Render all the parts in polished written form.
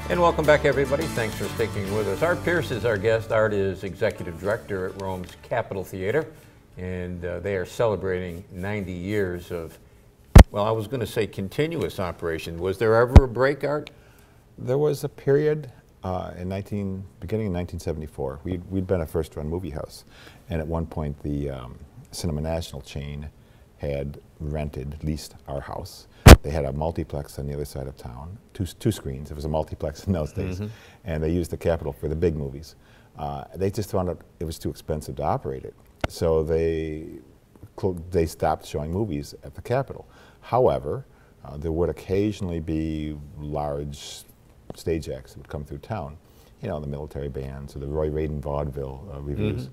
And welcome back, everybody. Thanks for sticking with us. Art Pierce is our guest. Art is executive director at Rome's Capitol Theater, and they are celebrating 90 years of, well, I was going to say continuous operation. Was there ever a break, Art? There was a period beginning in 1974. We'd been a first-run movie house, and at one point the Cinema National chain had leased our house. They had a multiplex on the other side of town, two screens. It was a multiplex in those days, and they used the Capitol for the big movies. They just found out it was too expensive to operate it, so they stopped showing movies at the Capitol. However, there would occasionally be large stage acts that would come through town, you know, the military bands or the Roy Radin vaudeville revues,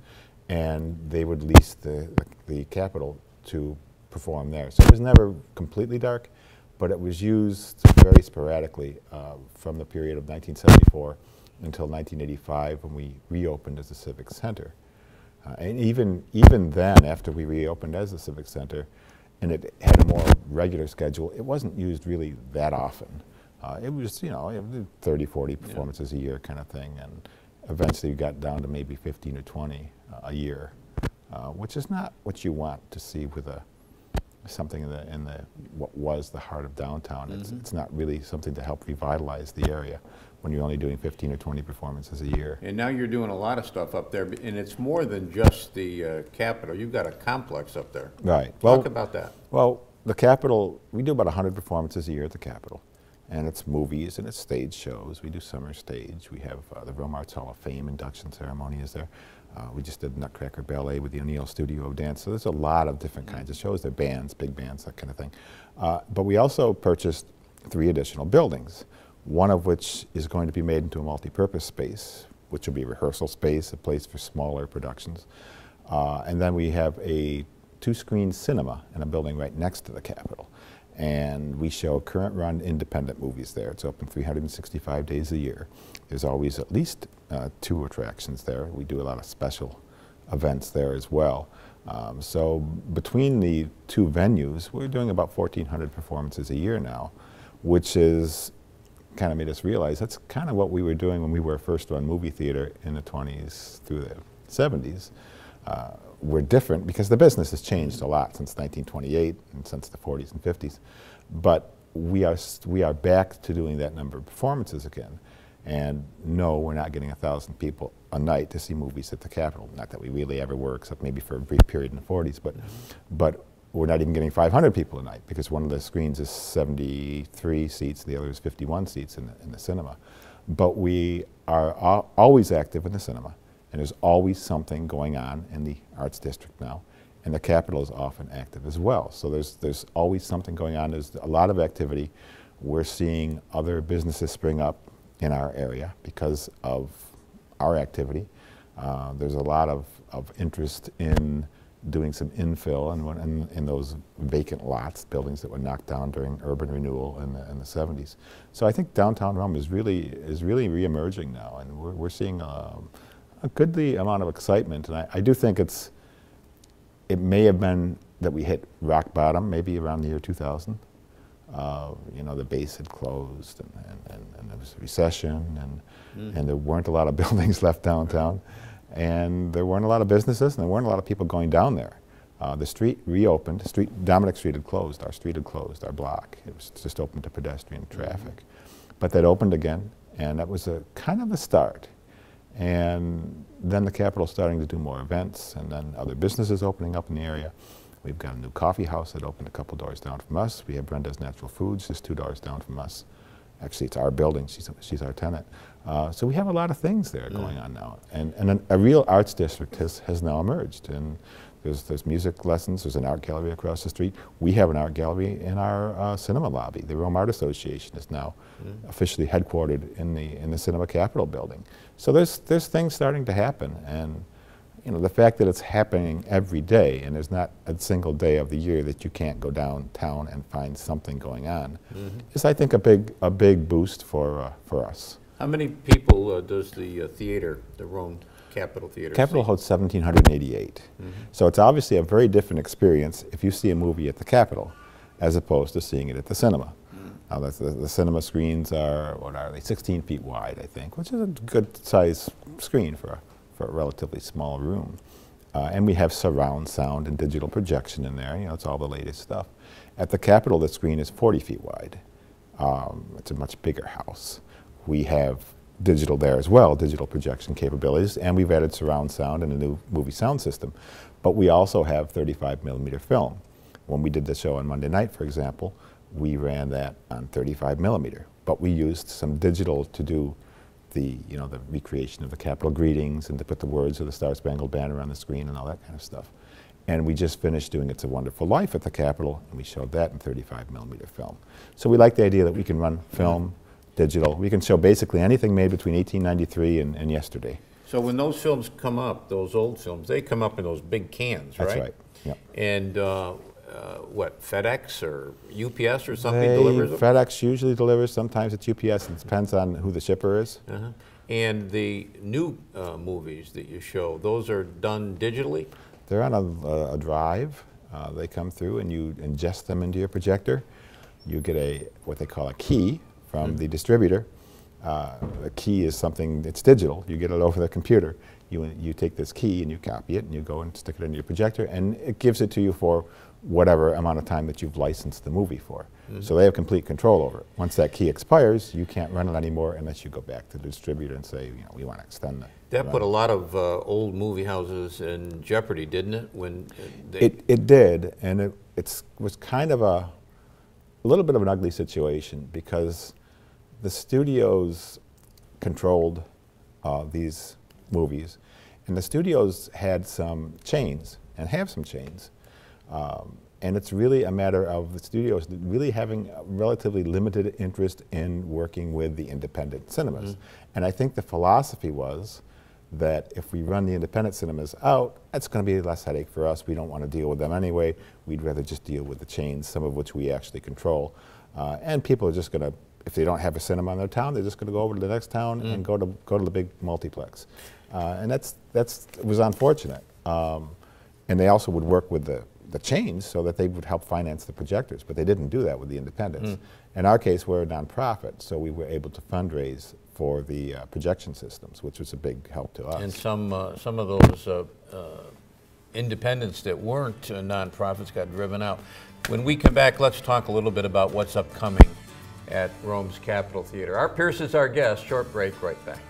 and they would lease the Capitol to perform there. So it was never completely dark, but it was used very sporadically from the period of 1974 until 1985 when we reopened as a civic center. And even then, after we reopened as a civic center, and it had a more regular schedule, it wasn't used really that often. It was, you know, 30, 40 performances a year kind of thing, and eventually we got down to maybe 15 or 20 a year, which is not what you want to see with something in what was the heart of downtown. It's not really something to help revitalize the area when you're only doing 15 or 20 performances a year. And now you're doing a lot of stuff up there, and it's more than just the Capitol. You've got a complex up there. Right. Talk about that. Well, the Capitol, we do about 100 performances a year at the Capitol. And it's movies and it's stage shows. We do summer stage. We have the Rome Arts Hall of Fame induction ceremony is there. We just did Nutcracker Ballet with the O'Neill Studio of Dance. So there's a lot of different kinds of shows. They're bands, big bands, that kind of thing. But we also purchased 3 additional buildings, one of which is going to be made into a multi-purpose space, which will be a rehearsal space, a place for smaller productions. And then we have a 2-screen cinema in a building right next to the Capitol. And we show current-run independent movies there. It's open 365 days a year. There's always at least 2 attractions there. We do a lot of special events there as well. So between the 2 venues, we're doing about 1,400 performances a year now, which is kind of made us realize that's kind of what we were doing when we were a first-run movie theater in the 20s through the 70s. We're different because the business has changed a lot since 1928 and since the 40s and 50s. But we are back to doing that number of performances again. And no, we're not getting 1,000 people a night to see movies at the Capitol. Not that we really ever were, except maybe for a brief period in the 40s. But we're not even getting 500 people a night because one of the screens is 73 seats, the other is 51 seats in the cinema. But we are always active in the cinema. And there's always something going on in the Arts District now, and the Capitol is often active as well. So there's always something going on. There's a lot of activity. We're seeing other businesses spring up in our area because of our activity. There's a lot of interest in doing some infill in those vacant lots, buildings that were knocked down during urban renewal in the 70s. So I think downtown Rome is really reemerging now, and we're seeing a goodly amount of excitement, and I do think it may have been that we hit rock bottom maybe around the year 2000. You know, the base had closed, and there was a recession, and there weren't a lot of buildings left downtown, and there weren't a lot of businesses, and there weren't a lot of people going down there. The street reopened. Dominic Street had closed. Our street had closed. Our block. It was just open to pedestrian traffic, but that opened again, and that was kind of a start. And then the Capitol's starting to do more events, and then other businesses opening up in the area. We've got a new coffee house that opened a couple doors down from us. We have Brenda's Natural Foods just 2 doors down from us. Actually, it's our building. She's our tenant. So we have a lot of things there going on now. And a real arts district has now emerged. And there's music lessons. There's an art gallery across the street. We have an art gallery in our cinema lobby. The Rome Art Association is now officially headquartered in the Cinema Capitol building. So there's things starting to happen, and you know, the fact that it's happening every day, and there's not a single day of the year that you can't go downtown and find something going on, is, I think, a big boost for us. How many people does the theater, the Rome Capitol Theater? Capitol holds 1,788. So it's obviously a very different experience if you see a movie at the Capitol as opposed to seeing it at the cinema. The cinema screens are, what are they, 16 feet wide, I think, which is a good size screen for a relatively small room. And we have surround sound and digital projection in there. You know, it's all the latest stuff. At the Capitol, the screen is 40 feet wide. It's a much bigger house. We have digital there as well, digital projection capabilities, and we've added surround sound and a new movie sound system. But we also have 35mm film. When we did the show on Monday night, for example, we ran that on 35mm. But we used some digital to do the recreation of the Capitol greetings and to put the words of the Star Spangled Banner on the screen and all that kind of stuff. And we just finished doing It's a Wonderful Life at the Capitol, and we showed that in 35mm film. So we like the idea that we can run film, digital. We can show basically anything made between 1893 and yesterday. So when those films come up, those old films, they come up in those big cans, right? That's right. Yep. And what, FedEx or UPS or something delivers them? FedEx usually delivers. Sometimes it's UPS. It depends on who the shipper is. And the new movies that you show, those are done digitally? They're on a drive. They come through and you ingest them into your projector. You get what they call a key from the distributor. The key is something that's digital. You get it over the computer. You take this key and you copy it and you go and stick it into your projector, and it gives it to you for whatever amount of time that you've licensed the movie for. So they have complete control over it. Once that key expires, you can't run it anymore unless you go back to the distributor and say, we want to extend that. That put a lot of old movie houses in jeopardy, didn't it? When it did, and it was kind of a little bit of an ugly situation because the studios controlled these movies, and the studios had some chains and have some chains. And it's really a matter of the studios really having a relatively limited interest in working with the independent cinemas. And I think the philosophy was that if we run the independent cinemas out, that's going to be less headache for us. We don't want to deal with them anyway. We'd rather just deal with the chains, some of which we actually control. And people are just going to, if they don't have a cinema in their town, they're just going to go over to the next town and go to the big multiplex. And it was unfortunate. And they also would work with the chains so that they would help finance the projectors, but they didn't do that with the independents. In our case, we're a nonprofit, so we were able to fundraise for the projection systems, which was a big help to us. And some of those independents that weren't nonprofits got driven out. When we come back, let's talk a little bit about what's upcoming at Rome's Capitol Theater. Art Pierce is our guest. Short break, right back.